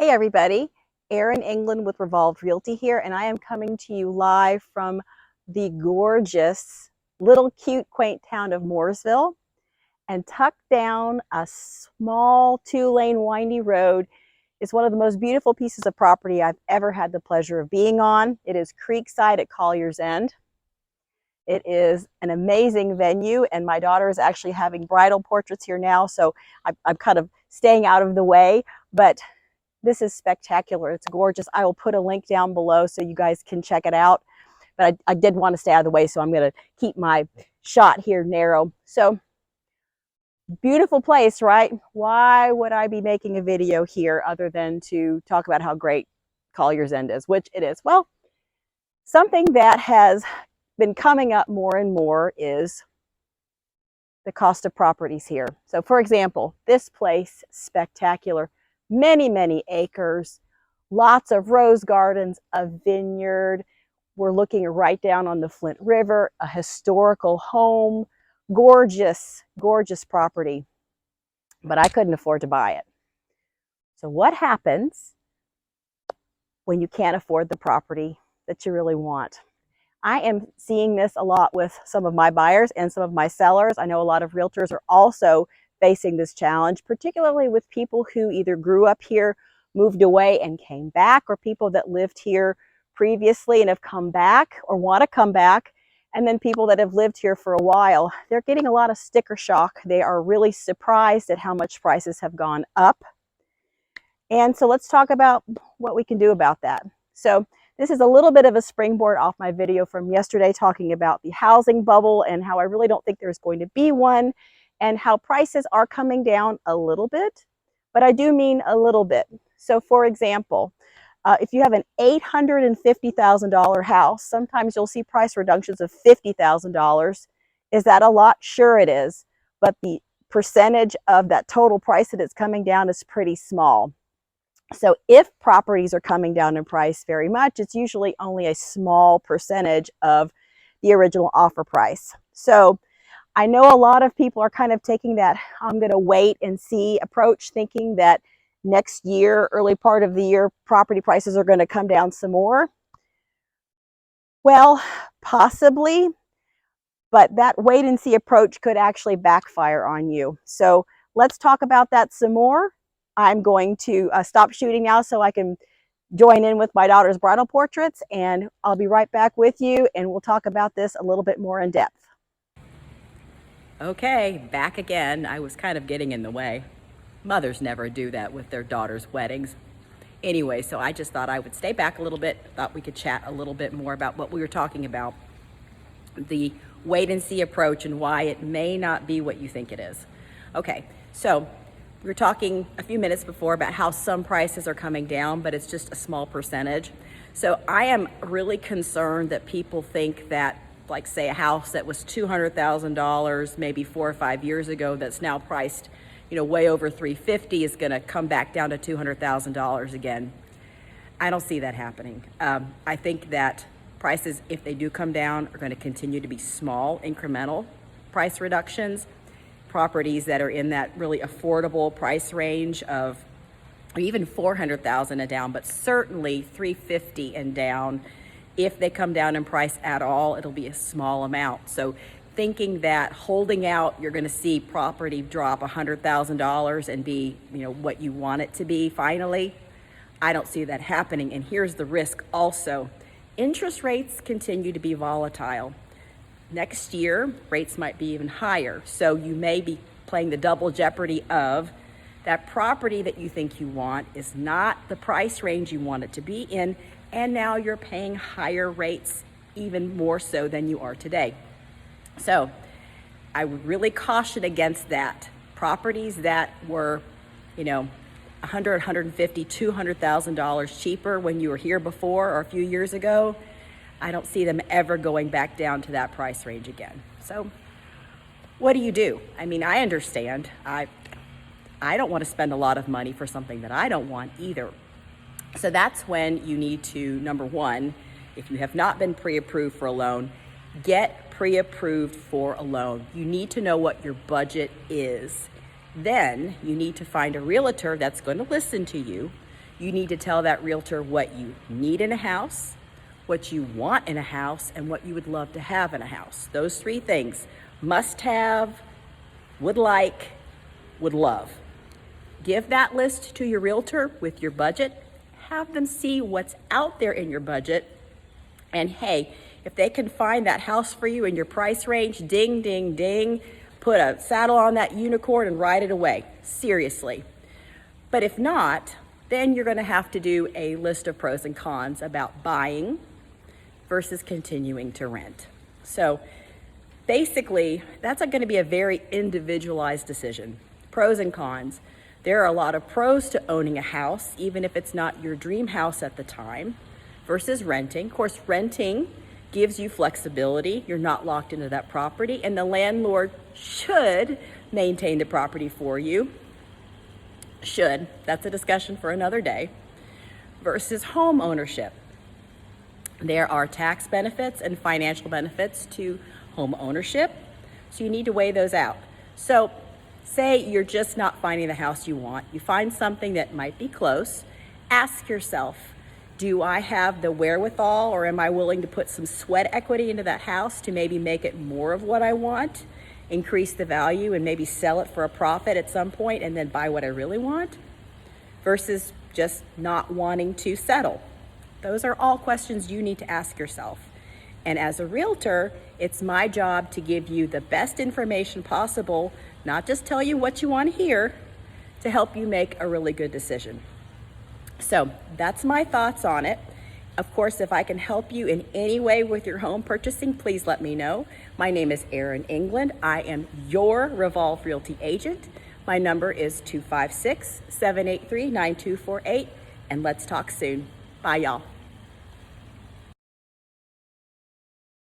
Hey everybody, Erin England with Revolved Realty here, and I am coming to you live from the gorgeous, little cute, quaint town of Mooresville. And tucked down a small two-lane windy road is one of the most beautiful pieces of property I've ever had the pleasure of being on. It is Creekside at Collier's End. It is an amazing venue, and my daughter is actually having bridal portraits here now, so I'm kind of staying out of the way, but this is spectacular. It's gorgeous. I will put a link down below so you guys can check it out. But I did want to stay out of the way, so I'm going to keep my shot here narrow. So beautiful place, right? Why would I be making a video here other than to talk about how great Collier's End is, which it is? Well, something that has been coming up more and more is the cost of properties here. So for example, this place, spectacular. Many acres, lots of rose gardens, a vineyard. We're looking right down on the Flint River, a historical home, gorgeous property, but I couldn't afford to buy it. So what happens when you can't afford the property that you really want? I am seeing this a lot with some of my buyers and some of my sellers. I know a lot of realtors are also facing this challenge, particularly with people who either grew up here, moved away and came back, or people that lived here previously and have come back or want to come back, and then people that have lived here for a while. They're getting a lot of sticker shock. They are really surprised at how much prices have gone up. And so let's talk about what we can do about that. So this is a little bit of a springboard off my video from yesterday talking about the housing bubble and how I really don't think there's going to be one, and how prices are coming down a little bit, but I do mean a little bit. So for example, if you have an $850,000 house, sometimes you'll see price reductions of $50,000. Is that a lot? Sure it is, but the percentage of that total price that it's coming down is pretty small. So if properties are coming down in price very much, it's usually only a small percentage of the original offer price. So I know a lot of people are kind of taking that I'm going to wait and see approach, thinking that next year, early part of the year, property prices are going to come down some more. Well, possibly, but that wait and see approach could actually backfire on you. So let's talk about that some more. I'm going to stop shooting now so I can join in with my daughter's bridal portraits, and I'll be right back with you, and we'll talk about this a little bit more in depth. Okay, back again. I was kind of getting in the way. Mothers never do that with their daughters' weddings. Anyway, so I just thought I would stay back a little bit, thought we could chat a little bit more about what we were talking about, the wait and see approach and why it may not be what you think it is. Okay, so we were talking a few minutes before about how some prices are coming down, but it's just a small percentage. So I am really concerned that people think that, like say a house that was $200,000 maybe 4 or 5 years ago that's now priced, way over $350,000 is going to come back down to $200,000 again. I don't see that happening. I think that prices, if they do come down, are going to continue to be small, incremental price reductions. Properties that are in that really affordable price range of even $400,000 and down, but certainly $350,000 and down. If they come down in price at all, it'll be a small amount. So thinking that holding out, you're going to see property drop $100,000 and be, what you want it to be finally, I don't see that happening. And here's the risk also. Interest rates continue to be volatile. Next year, rates might be even higher. So you may be playing the double jeopardy of that property that you think you want is not the price range you want it to be in, and now you're paying higher rates, even more so than you are today. So I would really caution against that. Properties that were, $100,000, $150,000, $200,000 cheaper when you were here before or a few years ago, I don't see them ever going back down to that price range again. So what do you do? I mean, I understand. I don't want to spend a lot of money for something that I don't want either. So that's when you need to, number one, if you have not been pre-approved for a loan, get pre-approved for a loan. You need to know what your budget is. Then you need to find a realtor that's going to listen to you. You need to tell that realtor what you need in a house, what you want in a house, and what you would love to have in a house. Those three things: must have, would like, would love. Give that list to your realtor with your budget. Have them see what's out there in your budget. And hey, if they can find that house for you in your price range, ding, ding, ding, put a saddle on that unicorn and ride it away. Seriously. But if not, then you're going to have to do a list of pros and cons about buying versus continuing to rent. So basically, that's going to be a very individualized decision. Pros and cons. There are a lot of pros to owning a house, even if it's not your dream house at the time, versus renting. Of course, renting gives you flexibility. You're not locked into that property, and the landlord should maintain the property for you. Should. That's a discussion for another day. Versus home ownership. There are tax benefits and financial benefits to home ownership, so you need to weigh those out. So say you're just not finding the house you want. You find something that might be close. Ask yourself, do I have the wherewithal, or am I willing to put some sweat equity into that house to maybe make it more of what I want, increase the value, and maybe sell it for a profit at some point and then buy what I really want, versus just not wanting to settle? Those are all questions you need to ask yourself. And as a realtor, it's my job to give you the best information possible, not just tell you what you want to hear, to help you make a really good decision. So that's my thoughts on it. Of course, if I can help you in any way with your home purchasing, please let me know. My name is Erin England. I am your Revolve Realty agent. My number is 256-783-9248, and let's talk soon. Bye, y'all.